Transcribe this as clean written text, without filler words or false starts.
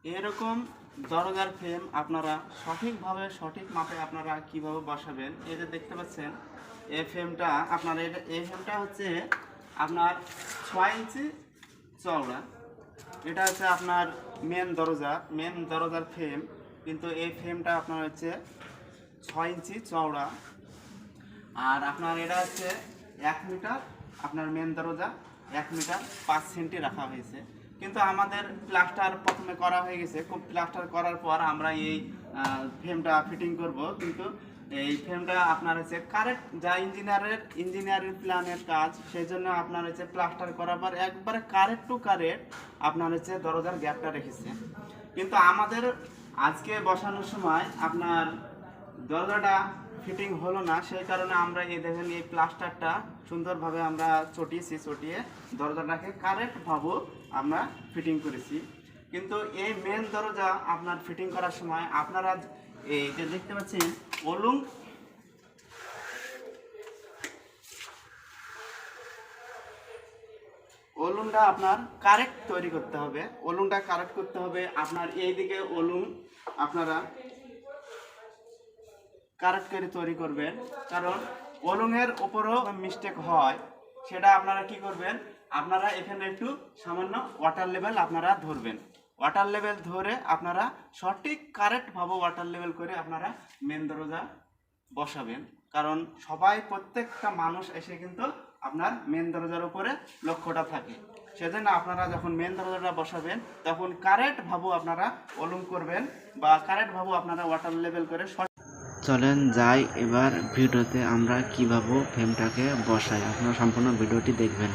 এরকম দরজার ফ্রেম আপনারা সঠিকভাবে সঠিক মাপে আপনারা কিভাবে বসাবেন, এই যে দেখতে পাচ্ছেন এই ফ্রেমটা আপনার এই ফ্রেমটা হচ্ছে আপনার 6 ইঞ্চি চওড়া। এটা হচ্ছে আপনার মেন দরজার ফ্রেম, কিন্তু এই ফ্রেমটা আপনার হচ্ছে 6 ইঞ্চি চওড়া। আর আপনার এটা হচ্ছে 1 মিটার, আপনার মেন দরজা 1 মিটার 5 সেন্টি রাখা হয়েছে। কিন্তু আমাদের প্লাস্টার প্রথমে করা হয়ে গেছে, খুব প্লাস্টার করার পর আমরা এই ফ্রেমটা ফিটিং করব। কিন্তু এই ফ্রেমটা আপনার হচ্ছে কারেক্ট যা ইঞ্জিনিয়ারের প্ল্যানের কাজ, সেই জন্য আপনার হচ্ছে প্লাস্টার করার পর একবারে কারেক্ট টু কারেক্ট আপনার হচ্ছে দরজার গ্যাপটা রেখেছে। কিন্তু আমাদের আজকে বসানোর সময় আপনার দরজাটা ফিটিং হলো না, সেই কারণে আমরা এই দেখেন এই প্লাস্টারটা সুন্দরভাবে আমরা চটিয়ে দরজাটাকে কারেক্টভাবে আমরা ফিটিং করেছি। কিন্তু এই মেন দরজা আপনার ফিটিং করার সময় আপনারা এই যে দেখতে পাচ্ছেন ওলুংটা আপনার কারেক্ট তৈরি করতে হবে। ওলুংটা কারেক্ট করতে হবে। আপনার এইদিকে ওলুং আপনারা কারেক্ট করে তৈরি করবেন, কারণ ওলুংয়ের উপরও মিস্টেক হয়। সেটা আপনারা কি করবেন, আপনারা এখানে একটু সামান্য ওয়াটার লেভেল আপনারা ধরবেন। ওয়াটার লেভেল ধরে আপনারা সঠিক কারেক্টভাবে ওয়াটার লেভেল করে আপনারা মেন দরজা বসাবেন। কারণ প্রত্যেকটা মানুষ এসে কিন্তু আপনার মেন দরজার উপরে লক্ষ্যটা থাকে। সেজন্য আপনারা যখন মেন দরজাটা বসাবেন তখন কারেক্টভাবে আপনারা ওলুং করবেন বা কারেক্টভাবে আপনারা ওয়াটার লেভেল করে। চলেন যাই এবার ভিডিওতে আমরা কিভাবে ফ্রেমটাকে বসাই, আপনারা সম্পূর্ণ ভিডিওটি দেখবেন।